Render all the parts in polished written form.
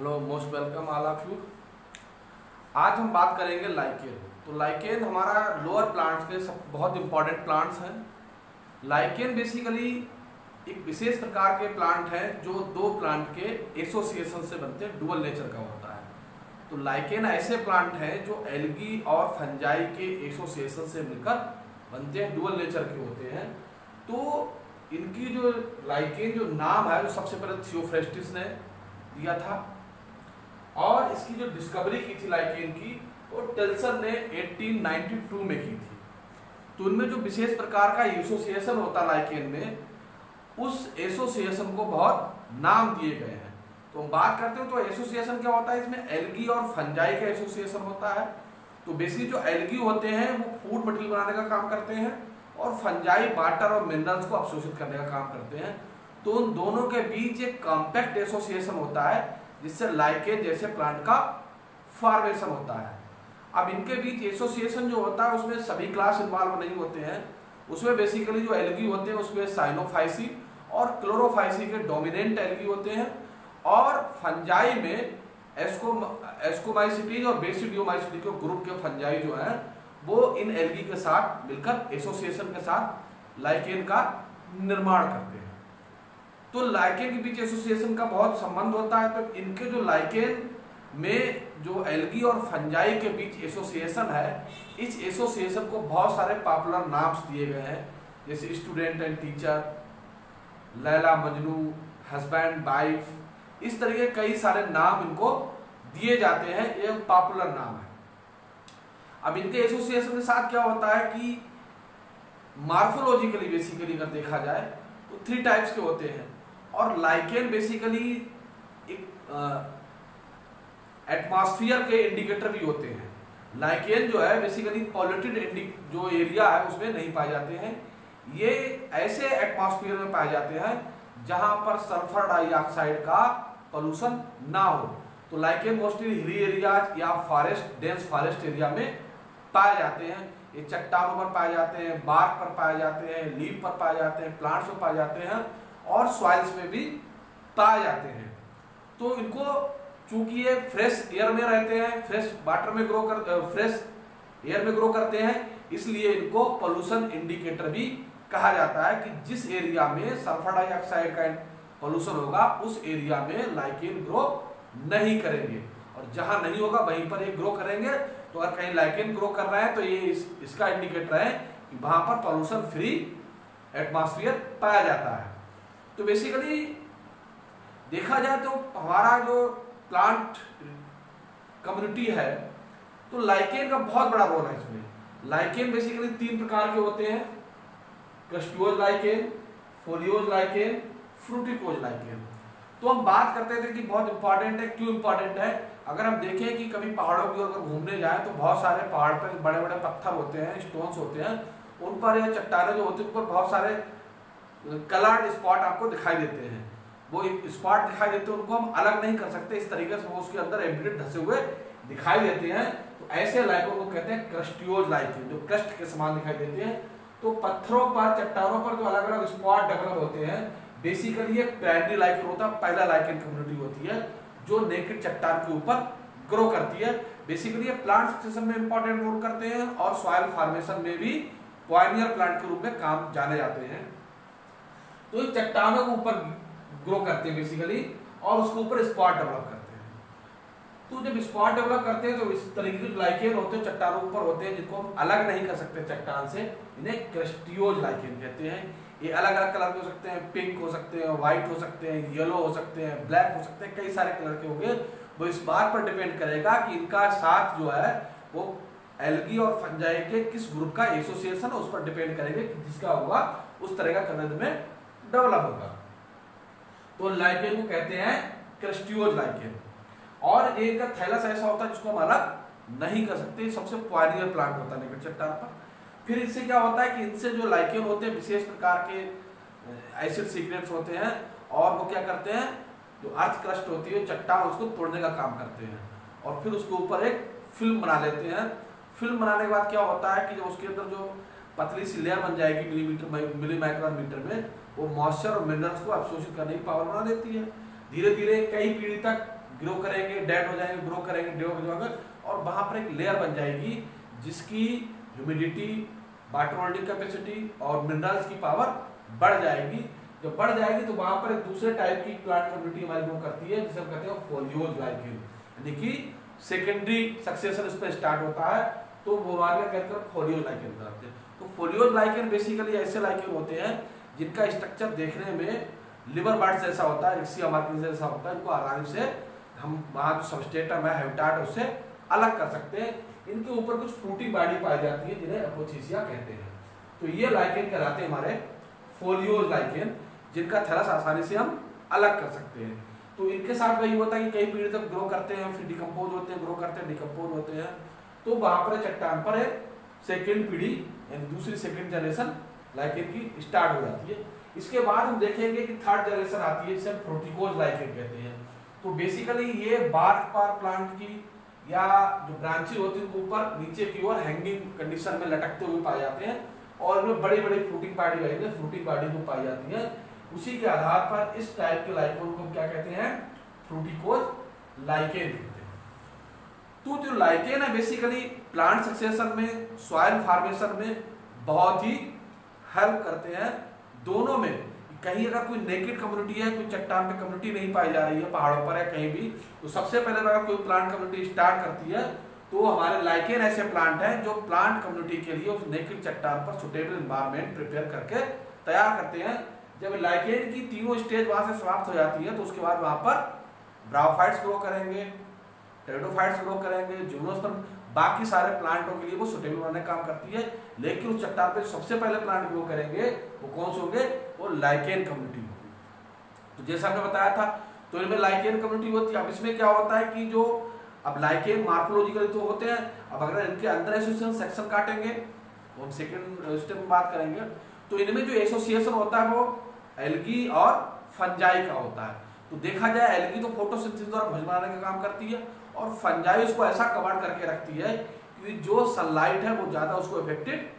Hello, most welcome all of you. आज हम बात करेंगे लाइकेन। तो लाइकेन हमारा लोअर प्लांट्स के सब बहुत इंपॉर्टेंट प्लांट्स हैं। लाइकेन बेसिकली एक विशेष प्रकार के प्लांट है जो दो प्लांट के एसोसिएशन से बनते हैं, डुअल नेचर का होता है। तो लाइकेन ऐसे प्लांट हैं जो एल्गी और फंजाई के एसोसिएशन से मिलकर बनते हैं, डुअल नेचर के होते हैं। तो इनकी जो लाइकेन जो नाम है वो सबसे पहले थियोफ्रेस्टिस ने दिया था, और इसकी जो डिस्कवरी की थी लाइकेन की वो टेल्सन ने 1892 में की थी। तो उनमें जो विशेष प्रकार का एसोसिएशन होता है लाइकेन में, उस एसोसिएशन को बहुत नाम दिए गए हैं। तो हम बात करते हैं तो एसोसिएशन क्या होता है, इसमें एल्गी और फंजाई का एसोसिएशन होता है। तो बेसिकली जो एल्गी होते हैं वो फूड मटेरियल बनाने का काम करते हैं, और फंजाई वाटर और मिनरल्स को अवशोषित करने का काम करते हैं। तो उन दोनों के बीच एक कॉम्पैक्ट एसोसिएशन होता है जिससे लाइकेन जैसे प्लांट का फॉर्मेशन होता है। अब इनके बीच एसोसिएशन जो होता है उसमें सभी क्लास इन्वॉल्व नहीं होते हैं। उसमें बेसिकली जो एल्गी होते हैं उसमें साइनोफाइसी और क्लोरोफाइसी के डोमिनेंट एल्गी होते हैं, और फंजाई में एस्कोमाइसिटीज और बेसिडियोमाइसिटी के ग्रुप के फंजाई जो है वो इन एल्गी के साथ मिलकर एसोसिएशन के साथ लाइकेन का निर्माण करते हैं। तो लाइकेन के बीच एसोसिएशन का बहुत संबंध होता है। तो इनके जो लाइकेन में जो एल्गी और फंजाई के बीच एसोसिएशन है, इस एसोसिएशन को बहुत सारे पॉपुलर नाम्स दिए गए हैं, जैसे student and teacher, Laila Majnu, husband wife, इस तरह के कई सारे नाम इनको दिए जाते हैं। ये पॉपुलर नाम है। अब इनके एसोसिएशन के साथ क्या होता है कि मार्फोलॉजिकली बेसिकली अगर देखा जाए तो 3 टाइप्स के होते हैं, और लाइकेन बेसिकली एक एटमॉस्फेयर के इंडिकेटर भी होते हैं। लाइकेन जो है बेसिकली पॉल्यूटेड जो एरिया है उसमें नहीं पाए जाते हैं। ये ऐसे एटमॉस्फेयर में पाए जाते हैं जहां पर सल्फर डाइऑक्साइड का पोल्यूशन ना हो। तो लाइकेन मोस्टली हिली एरियाज या फॉरेस्ट, डेंस फॉरेस्ट एरिया में पाए जाते हैं। ये चट्टानों पर पाए जाते हैं, बार्क पर पाए जाते हैं, लीफ पर पाए जाते हैं, प्लांट्स पर पाए जाते हैं, और सॉइल्स में भी पाए जाते हैं। तो इनको चूंकि ये फ्रेश एयर में रहते हैं, फ्रेश वाटर में फ्रेश एयर में ग्रो करते हैं, इसलिए इनको पोल्यूशन इंडिकेटर भी कहा जाता है कि जिस एरिया में सल्फर डाइऑक्साइड का पोल्यूशन होगा उस एरिया में लाइकेन ग्रो नहीं करेंगे, और जहां नहीं होगा वहीं पर ये ग्रो करेंगे। तो अगर कहीं लाइकेन ग्रो कर रहा है तो ये इसका इंडिकेटर है कि वहां पर पोल्यूशन फ्री एटमॉस्फेयर पाया जाता है। तो बेसिकली देखा जाए तो हमारा जो प्लांट कम्युनिटी है, तो लाइकेन का बहुत बड़ा रोल है इसमें। लाइकेन बेसिकली 3 प्रकार के होते हैं, crustose lichen, foliose lichen, fruticose lichen. तो हम बात करते थे कि बहुत इंपॉर्टेंट है। क्यों इंपॉर्टेंट है? अगर हम देखें कि कभी पहाड़ों की ओर घूमने जाएं तो बहुत सारे पहाड़ पर बड़े बड़े पत्थर होते हैं, स्टोन्स होते हैं, उन पर या चट्टानें जो होती हैं उन पर बहुत सारे कलर्ड स्पॉट आपको दिखाई देते हैं। वो स्पॉट दिखाई देते हैं, उनको हम अलग नहीं कर सकते, इस तरीके से वो उसके अंदर एम्बेडेड धसे हुए दिखाई देते हैं। तो ऐसे लाइकों को कहते हैं क्रस्टियोज लाइकेन, जो क्रस्ट के समान दिखाई देते हैं। तो पत्थरों पर, चट्टानों पर जो अलग अलग स्पॉट डेवलप होते हैं, बेसिकली ये प्राइमरी लाइकेन होता है, पहला लाइकेन कम्युनिटी होती है जो नेकेड चट्टान के ऊपर ग्रो करती है। बेसिकली ये प्लांट सक्सेशन में इंपॉर्टेंट रोल करते हैं, और सॉइल फॉर्मेशन में भी पायनियर प्लांट के रूप में काम जाने जाते हैं। तो ये चट्टानों के ऊपर ग्रो करते हैं बेसिकली, और उसके ऊपर स्पॉट डेवलप करते हैं। तो जब स्पॉट डेवलप करते हैं तो इस तरीके के लाइकेन होते हैं, चट्टानों के ऊपर होते हैं, जिनको हम अलग नहीं कर सकते चट्टान से, इन्हें क्रस्टियोज लाइकेन कहते हैं। ये अलग अलग कलर के हो सकते हैं, पिंक हो सकते हैं, व्हाइट हो सकते हैं, येलो हो सकते हैं, ब्लैक हो सकते हैं, कई सारे कलर के होंगे। वो इस बात पर डिपेंड करेगा कि इनका साथ जो है वो एल्गी और फंजाई के किस ग्रुप का एसोसिएशन है, उस पर डिपेंड करेंगे कि जिसका होगा उस तरह का कलर में डेवलप होगा। तो लाइकेन को कहते हैं क्रस्टियोज लाइकेन। और ये इनका थैलस ऐसा होता है जिसको हम अलग नहीं कर सकते, सबसे पायनियर प्लांट होता है नेकेड चट्टान पर। फिर इससे क्या होता है कि इनसे जो लाइकेन होते हैं विशेष प्रकार के एसिड सीक्रेट्स होते हैं, और वो क्या करते हैं, जो अर्थ क्रस्ट होती है चट्टान, उसको तोड़ने का काम करते हैं, और फिर उसके ऊपर एक फिल्म बना लेते हैं। फिल्म बनाने के बाद क्या होता है कि जब उसके अंदर जो पतली सी लेयर बन जाएगी मिली माइक्रोन मीटर में, वो मॉइस्चर और मिनरल्स को अवशोषित करने की पावर बना देती है। धीरे धीरे कई पीढ़ी तक ग्रो करेंगे, डेड हो जाएंगे, ग्रो करेंगे, डेड हो जाएंगे, और वहां पर एक लेयर बन जाएगी जिसकी ह्यूमिडिटी, वाटर होल्डिंग कैपेसिटी और मिनरल्स की पावर बढ़ जाएगी। जब बढ़ जाएगी तो वहां पर एक दूसरे टाइप की प्लांट कम्युनिटी हमारी ग्रो करती है जिसे हम कहते हैं फोलियोज लाइकेन, यानी कि सेकेंडरी सक्सेशन इस पर स्टार्ट होता है, तो वो हमारे कहते हैं फोलियोज लाइकेन कहते हैं। तो फोलियोज लाइकेन बेसिकली ऐसे लाइकेन होते हैं जिनका स्ट्रक्चर देखने में लिवर बर्ड्स जैसा होता है, रिक्सिया मार्किन जैसा होता है। इनको आराम से हम वहाँ जो सबस्ट्रेटम है, हैबिटाट है, उससे अलग कर सकते हैं। इनके ऊपर कुछ फ्रूटिंग बॉडी पाई जाती है जिन्हें अपोथीसिया कहते हैं। तो ये लाइकेन कहलाते हैं हमारे फोलियोज लाइकेन, जिनका थैलस आसानी से हम अलग कर सकते हैं। तो इनके साथ वही होता है कि कई पीढ़ी तक ग्रो करते हैं, फिर डिकम्पोज होते हैं, ग्रो करते हैं, डिकम्पोज होते हैं। तो वहां पर चट्टान पर एक सेकेंड पीढ़ी यानी दूसरी सेकेंड जनरेशन लाइकेन की स्टार्ट हो जाती है। इसके बाद हम देखेंगे कि थर्ड जनरेशन आती है जिसे फ्रूटिकोज लाइकेन कहते हैं। तो बेसिकली ये बार्क पर प्लांट की या जो ब्रांचेज होती है उनके ऊपर नीचे की ओर हैंगिंग कंडीशन में लटकते हुए पाए जाते हैं, और इनमें बड़ी बड़ी फ्रूटिंग बॉडी जो पाई जाती है। उसी के आधार पर इस टाइप के लाइकेन को क्या कहते हैं, फ्रूटिकोज लाइकेन कहते हैं। तो जो लाइकेन है बेसिकली प्लांट सक्सेशन में, सॉइल फॉर्मेशन में बहुत ही हेल्प करते हैं। दोनों में कहीं अगर कोई नेकेड कम्युनिटी है, कोई चट्टान पे कम्युनिटी नहीं पाई जा रही है, पहाड़ों पर है कहीं भी, तो सबसे पहले अगर कोई प्लांट कम्युनिटी स्टार्ट करती है तो हमारे लाइकेन ऐसे प्लांट हैं जो प्लांट कम्युनिटी के लिए उस नेकेड चट्टान पर सुटेबल एनवायरनमेंट प्रिपेयर करके तैयार करते हैं। जब लाइकेन की तीनों स्टेज वहां से समाप्त हो जाती है तो उसके बाद वहां पर ब्रायोफाइट्स ग्रो करेंगे, टेरिडोफाइट्स ग्रो करेंगे, जिम्नोस्पर्म, बाकी सारे प्लांटों के लिए वो सुटेबल बनाने का काम करती है। लेकिन उस चट्टान पे सबसे पहले प्लांट ग्रो करेंगे वो कौन से होंगे, वो लाइकेन कम्युनिटी होगी। तो जैसा हमने बताया था, तो इनमें लाइकेन कम्युनिटी होती है। अब इसमें क्या होता है कि जो अब लाइकेन मार्फोलॉजिकली तो होते हैं, अब अगर इनके अंदर एसोसिएशन सेक्शन काटेंगे, वो हम सेकंड स्टेप में बात करेंगे, तो इनमें जो एसोसिएशन होता है वो एल्गी और फंजाई का होता है। तो देखा जाए एल्गी तो फोटोसिंथेसिस द्वारा भोजन बनाने का काम करती है, और फंजाई उसको ऐसा कवर करके रखती है कि जो सनलाइट है वो ज्यादा उसको इफेक्टेड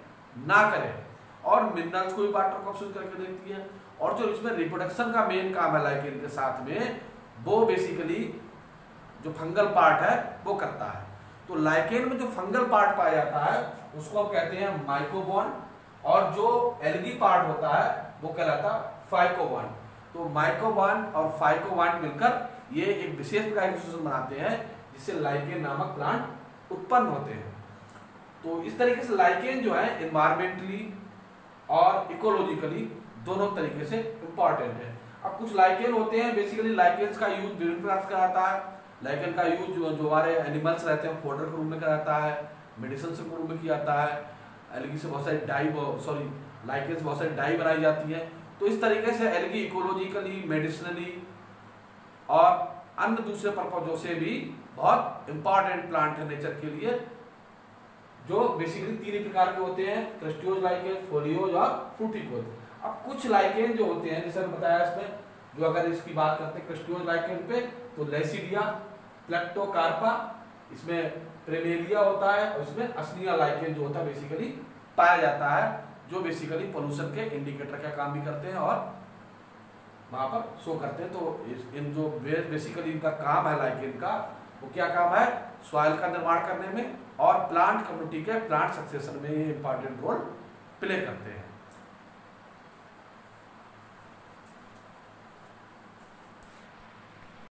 ना करे, और मिनरल्स को भी वाटर को अब्सॉर्ब करके देती है। और जो इसमें रिप्रोडक्शन का मेन काम है लाइकेन के साथ में, वो बेसिकली जो फंगल पार्ट है वो करता है। तो लाइकेन में जो फंगल पार्ट पाया जाता है उसको हम कहते हैं माइकोबॉन, और जो एल्गी पार्ट होता है वो कहलाता है फाइकोबॉन। तो माइकोबॉन और फाइकोबॉन मिलकर ये एक विशेष प्रकार के एसोसिएशन बनाते हैं जिससे लाइकेन नामक प्लांट उत्पन्न होते हैं। तो इस तरीके से लाइकेन जो है एनवायरमेंटली और इकोलॉजिकली दोनों तरीके से इंपॉर्टेंट है। अब कुछ लाइकेन होते हैं, बेसिकली लाइकेन्स का यूज विभिन्न प्रकार से जाता है। लाइकेन का यूज जो हमारे एनिमल्स रहते हैं फोडर के रूप में किया जाता है, मेडिसिन के रूप में किया जाता है, एल्गी से बहुत सारी लाइकेन से बहुत सारी डाई बनाई जाती है। तो इस तरीके से एल्गी इकोलॉजिकली, मेडिसिनली और अन्य दूसरे पर्पजों से भी बहुत इंपॉर्टेंट प्लांट है नेचर के लिए, जो बेसिकली तीन ही प्रकार के होते हैं, क्रस्टियोज लाइकेन, फोलियोज और फ्रूटिकोज। अब कुछ लाइकेन जो होते हैं, जैसे मैंने बताया इसमें, जो अगर इसकी बात करते हैं क्रस्टियोज लाइकेन पे, तो लेसिडिया, प्लेक्टोकार्पा, इसमें प्रेमेलिया होता है, और इसमें असनिया लाइकेन जो होता है बेसिकली पाया जाता है, जो बेसिकली पोल्यूशन के इंडिकेटर का काम भी करते हैं और वहां पर शो करते हैं। तो इन जो बेसिकली इनका काम है लाइकेन का, वो क्या काम है, सॉइल का निर्माण करने में और प्लांट कम्युनिटी के प्लांट सक्सेशन में ये इंपॉर्टेंट रोल प्ले करते हैं।